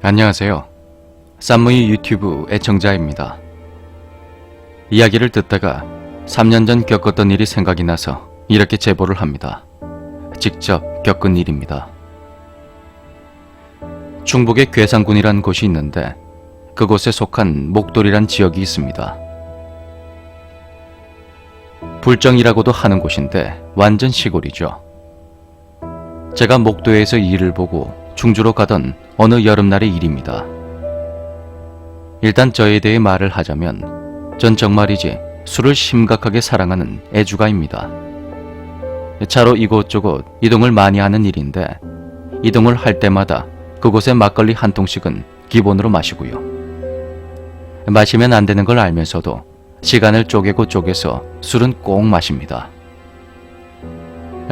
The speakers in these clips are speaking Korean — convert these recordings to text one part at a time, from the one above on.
안녕하세요. 쌈무이 유튜브 애청자입니다. 이야기를 듣다가 3년 전 겪었던 일이 생각이 나서 이렇게 제보를 합니다. 직접 겪은 일입니다. 충북의 괴산군이란 곳이 있는데 그곳에 속한 목돌이란 지역이 있습니다. 불정이라고도 하는 곳인데 완전 시골이죠. 제가 목도에서 일을 보고 충주로 가던 어느 여름날의 일입니다. 일단 저에 대해 말을 하자면 전 정말이지 술을 심각하게 사랑하는 애주가입니다. 차로 이곳저곳 이동을 많이 하는 일인데 이동을 할 때마다 그곳에 막걸리 한 통씩은 기본으로 마시고요. 마시면 안 되는 걸 알면서도 시간을 쪼개고 쪼개서 술은 꼭 마십니다.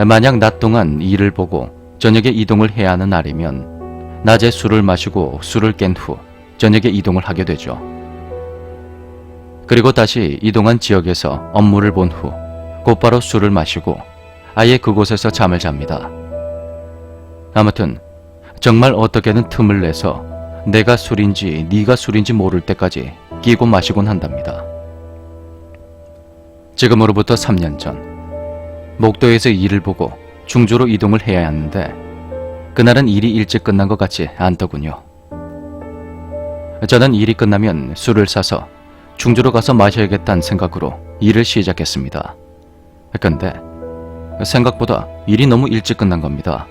만약 낮 동안 일을 보고 저녁에 이동을 해야 하는 날이면 낮에 술을 마시고 술을 깬 후 저녁에 이동을 하게 되죠. 그리고 다시 이동한 지역에서 업무를 본 후 곧바로 술을 마시고 아예 그곳에서 잠을 잡니다. 아무튼 정말 어떻게든 틈을 내서 내가 술인지 네가 술인지 모를 때까지 끼고 마시곤 한답니다. 지금으로부터 3년 전 목도에서 일을 보고 충주로 이동을 해야 하는데 그날은 일이 일찍 끝난 것 같지 않더군요. 저는 일이 끝나면 술을 사서 충주로 가서 마셔야겠다는 생각으로 일을 시작했습니다. 근데 생각보다 일이 너무 일찍 끝난 겁니다.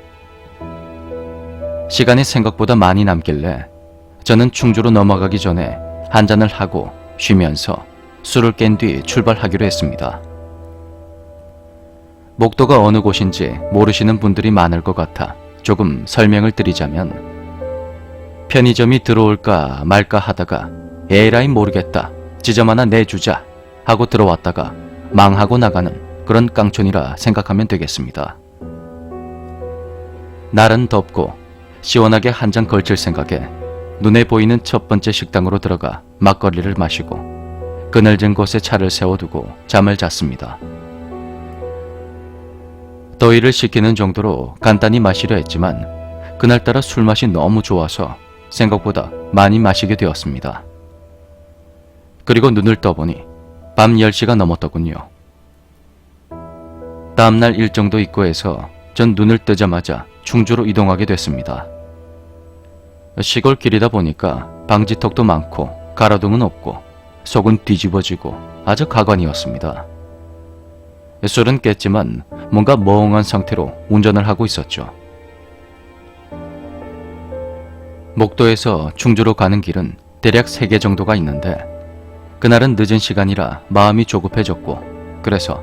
시간이 생각보다 많이 남길래 저는 충주로 넘어가기 전에 한잔을 하고 쉬면서 술을 깬 뒤 출발하기로 했습니다. 목도가 어느 곳인지 모르시는 분들이 많을 것 같아 조금 설명을 드리자면 편의점이 들어올까 말까 하다가 에라이 모르겠다 지점 하나 내주자 하고 들어왔다가 망하고 나가는 그런 깡촌이라 생각하면 되겠습니다. 날은 덥고 시원하게 한 잔 걸칠 생각에 눈에 보이는 첫 번째 식당으로 들어가 막걸리를 마시고 그늘진 곳에 차를 세워두고 잠을 잤습니다. 더위를 식히는 정도로 간단히 마시려 했지만 그날따라 술맛이 너무 좋아서 생각보다 많이 마시게 되었습니다. 그리고 눈을 떠보니 밤 10시가 넘었더군요. 다음날 일정도 있고 해서 전 눈을 뜨자마자 충주로 이동하게 됐습니다. 시골 길이다 보니까 방지턱도 많고 가로등은 없고 속은 뒤집어지고 아주 가관이었습니다. 술은 깼지만 뭔가 멍한 상태로 운전을 하고 있었죠. 목도에서 충주로 가는 길은 대략 3개 정도가 있는데 그날은 늦은 시간이라 마음이 조급해졌고 그래서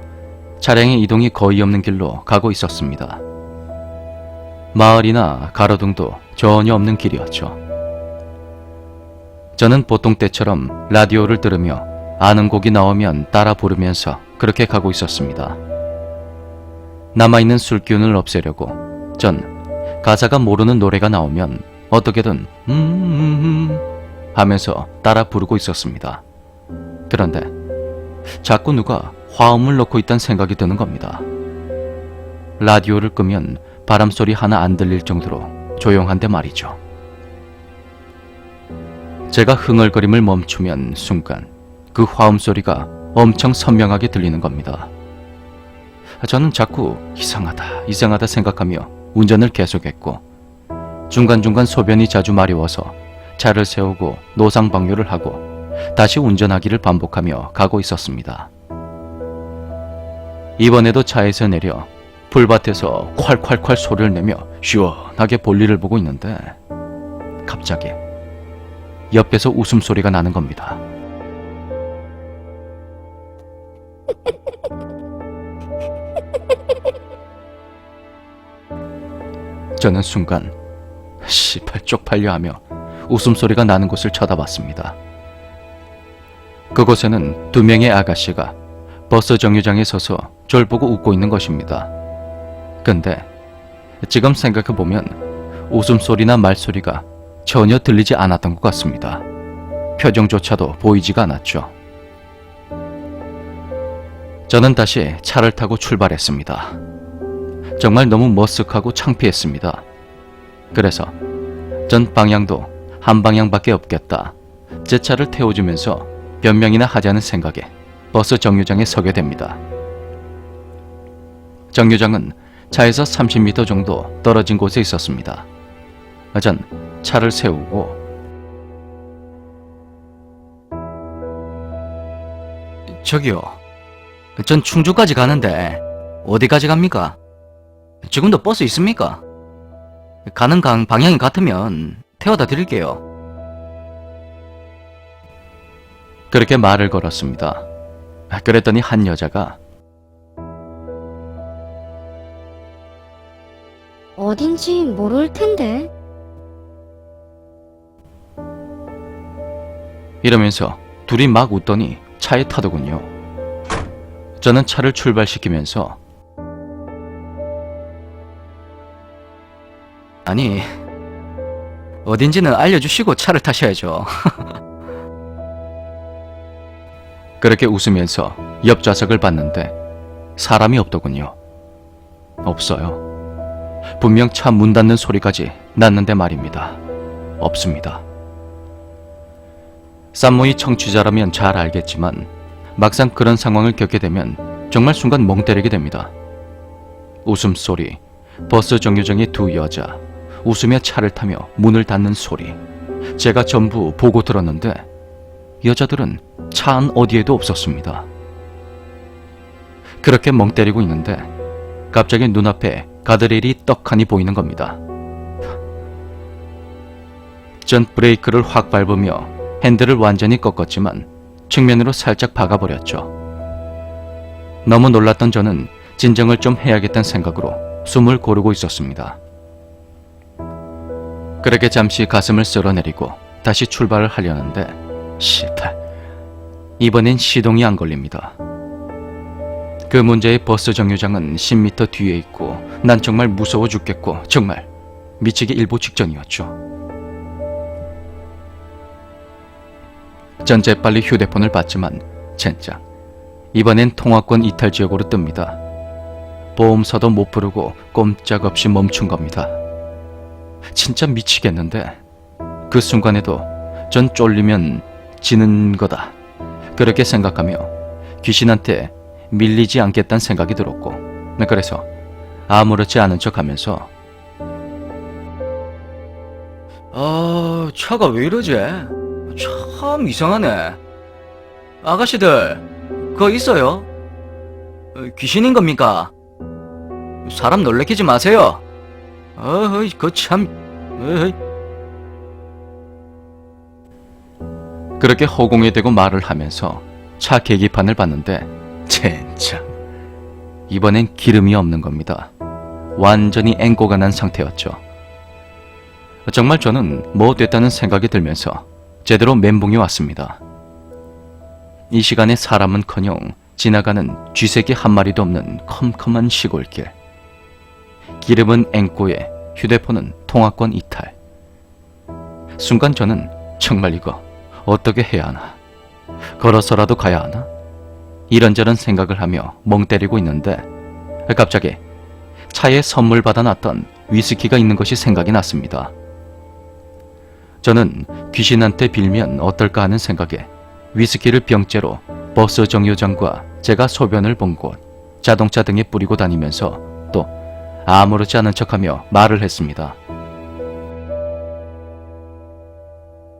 차량의 이동이 거의 없는 길로 가고 있었습니다. 마을이나 가로등도 전혀 없는 길이었죠. 저는 보통 때처럼 라디오를 들으며 아는 곡이 나오면 따라 부르면서 그렇게 가고 있었습니다. 남아있는 술기운을 없애려고 전 가사가 모르는 노래가 나오면 어떻게든 하면서 따라 부르고 있었습니다. 그런데 자꾸 누가 화음을 넣고 있다는 생각이 드는 겁니다. 라디오를 끄면 바람소리 하나 안 들릴 정도로 조용한데 말이죠. 제가 흥얼거림을 멈추면 순간 그 화음 소리가 엄청 선명하게 들리는 겁니다. 저는 자꾸 이상하다 생각하며 운전을 계속했고 중간중간 소변이 자주 마려워서 차를 세우고 노상방뇨를 하고 다시 운전하기를 반복하며 가고 있었습니다. 이번에도 차에서 내려 풀밭에서 콸콸콸 소리를 내며 시원하게 볼일을 보고 있는데 갑자기 옆에서 웃음소리가 나는 겁니다. 저는 순간 씨발 쪽팔려 하며 웃음소리가 나는 곳을 쳐다봤습니다. 그곳에는 2명의 아가씨가 버스 정류장에 서서 절 보고 웃고 있는 것입니다. 근데 지금 생각해보면 웃음소리나 말소리가 전혀 들리지 않았던 것 같습니다. 표정조차도 보이지가 않았죠. 저는 다시 차를 타고 출발했습니다. 정말 너무 머쓱하고 창피했습니다. 그래서 전 방향도 한 방향밖에 없겠다. 제 차를 태워주면서 변명이나 하자는 생각에 버스 정류장에 서게 됩니다. 정류장은 차에서 30m 정도 떨어진 곳에 있었습니다. 전 차를 세우고 저기요, 전 충주까지 가는데 어디까지 갑니까? 지금도 버스 있습니까? 가는 강 방향이 같으면 태워다 드릴게요. 그렇게 말을 걸었습니다. 그랬더니 한 여자가 어딘지 모를 텐데. 이러면서 둘이 막 웃더니 차에 타더군요. 저는 차를 출발시키면서 아니, 어딘지는 알려주시고 차를 타셔야죠. 그렇게 웃으면서 옆 좌석을 봤는데 사람이 없더군요. 없어요. 분명 차 문 닫는 소리까지 났는데 말입니다. 없습니다. 쌈모이 청취자라면 잘 알겠지만 막상 그런 상황을 겪게 되면 정말 순간 멍 때리게 됩니다. 웃음소리, 버스 정류장의 두 여자, 웃으며 차를 타며 문을 닫는 소리, 제가 전부 보고 들었는데 여자들은 차 안 어디에도 없었습니다. 그렇게 멍 때리고 있는데 갑자기 눈앞에 가드레일이 떡하니 보이는 겁니다. 전 브레이크를 확 밟으며 핸들을 완전히 꺾었지만 측면으로 살짝 박아버렸죠. 너무 놀랐던 저는 진정을 좀 해야겠다는 생각으로 숨을 고르고 있었습니다. 그렇게 잠시 가슴을 쓸어내리고 다시 출발을 하려는데 실패. 이번엔 시동이 안 걸립니다. 그 문제의 버스 정류장은 10m 뒤에 있고 난 정말 무서워 죽겠고 정말 미치기 일보 직전이었죠. 전 재빨리 휴대폰을 봤지만 젠장 이번엔 통화권 이탈 지역으로 뜹니다. 보험사도 못 부르고 꼼짝없이 멈춘 겁니다. 진짜 미치겠는데 그 순간에도 전 쫄리면 지는 거다 그렇게 생각하며 귀신한테 밀리지 않겠다는 생각이 들었고 그래서 아무렇지 않은 척 하면서 차가 왜 이러지? 참 이상하네. 아가씨들 그거 있어요? 귀신인 겁니까? 사람 놀래키지 마세요. 어이 그 참. 그렇게 허공에 대고 말을 하면서 차 계기판을 봤는데 젠장 이번엔 기름이 없는 겁니다. 완전히 앵꼬가 난 상태였죠. 정말 저는 뭐 됐다는 생각이 들면서 제대로 멘붕이 왔습니다. 이 시간에 사람은커녕 지나가는 쥐새끼 한 마리도 없는 컴컴한 시골길. 기름은 앵꼬에 휴대폰은 통화권 이탈. 순간 저는 정말 이거 어떻게 해야 하나? 걸어서라도 가야 하나? 이런저런 생각을 하며 멍 때리고 있는데 갑자기 차에 선물 받아놨던 위스키가 있는 것이 생각이 났습니다. 저는 귀신한테 빌면 어떨까 하는 생각에 위스키를 병째로 버스 정류장과 제가 소변을 본 곳, 자동차 등에 뿌리고 다니면서 또 아무렇지 않은 척하며 말을 했습니다.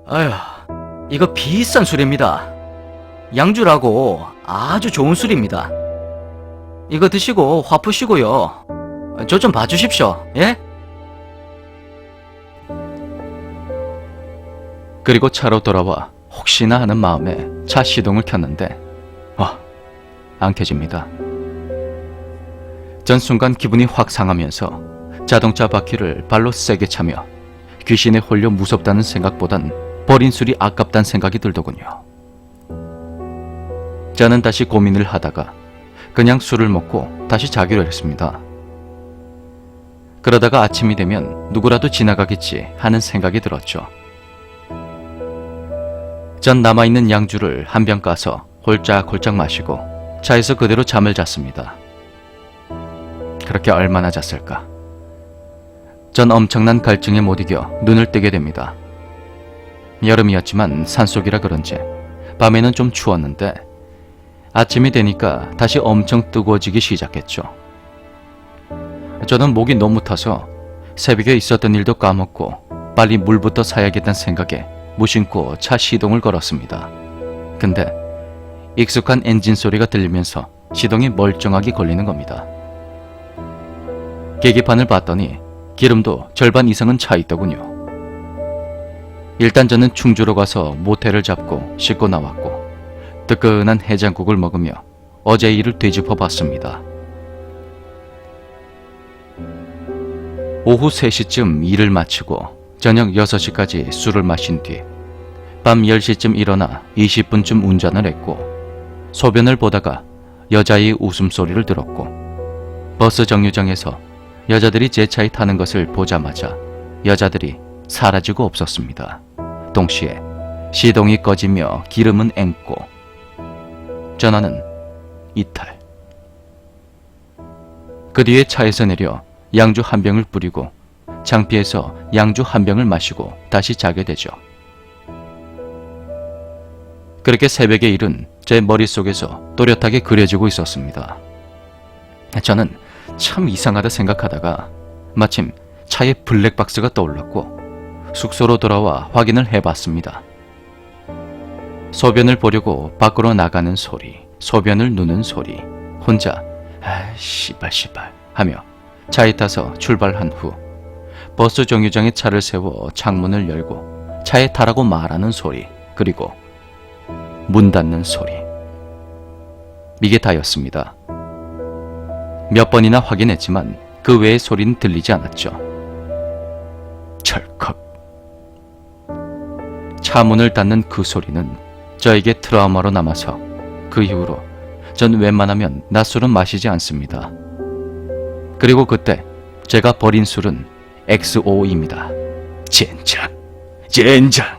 아휴, 이거 비싼 술입니다. 양주라고 아주 좋은 술입니다. 이거 드시고 화 푸시고요. 저 좀 봐주십시오. 예? 그리고 차로 돌아와 혹시나 하는 마음에 차 시동을 켰는데 안 켜집니다. 전 순간 기분이 확 상하면서 자동차 바퀴를 발로 세게 차며 귀신에 홀려 무섭다는 생각보단 버린 술이 아깝다는 생각이 들더군요. 저는 다시 고민을 하다가 그냥 술을 먹고 다시 자기로 했습니다. 그러다가 아침이 되면 누구라도 지나가겠지 하는 생각이 들었죠. 전 남아있는 양주를 한 병 까서 홀짝홀짝 마시고 차에서 그대로 잠을 잤습니다. 그렇게 얼마나 잤을까? 전 엄청난 갈증에 못 이겨 눈을 뜨게 됩니다. 여름이었지만 산속이라 그런지 밤에는 좀 추웠는데 아침이 되니까 다시 엄청 뜨거워지기 시작했죠. 저는 목이 너무 타서 새벽에 있었던 일도 까먹고 빨리 물부터 사야겠다는 생각에 무심코 차 시동을 걸었습니다. 근데 익숙한 엔진 소리가 들리면서 시동이 멀쩡하게 걸리는 겁니다. 계기판을 봤더니 기름도 절반 이상은 차 있더군요. 일단 저는 충주로 가서 모텔을 잡고 씻고 나왔고 뜨끈한 해장국을 먹으며 어제 일을 되짚어 봤습니다. 오후 3시쯤 일을 마치고 저녁 6시까지 술을 마신 뒤 밤 10시쯤 일어나 20분쯤 운전을 했고 소변을 보다가 여자의 웃음소리를 들었고 버스 정류장에서 여자들이 제 차에 타는 것을 보자마자 여자들이 사라지고 없었습니다. 동시에 시동이 꺼지며 기름은 앵고 전화는 이탈. 그 뒤에 차에서 내려 양주 한 병을 뿌리고 창피해서 양주 한 병을 마시고 다시 자게 되죠. 그렇게 새벽의 일은 제 머릿속에서 또렷하게 그려지고 있었습니다. 저는 참 이상하다 생각하다가 마침 차에 블랙박스가 떠올랐고 숙소로 돌아와 확인을 해봤습니다. 소변을 보려고 밖으로 나가는 소리, 소변을 누는 소리, 혼자 씨발 하며 차에 타서 출발한 후 버스 정류장에 차를 세워 창문을 열고 차에 타라고 말하는 소리, 그리고 문 닫는 소리. 이게 다였습니다. 몇 번이나 확인했지만 그 외의 소리는 들리지 않았죠. 철컥. 차 문을 닫는 그 소리는 저에게 트라우마로 남아서 그 이후로 전 웬만하면 낮술은 마시지 않습니다. 그리고 그때 제가 버린 술은 XO입니다. 젠장.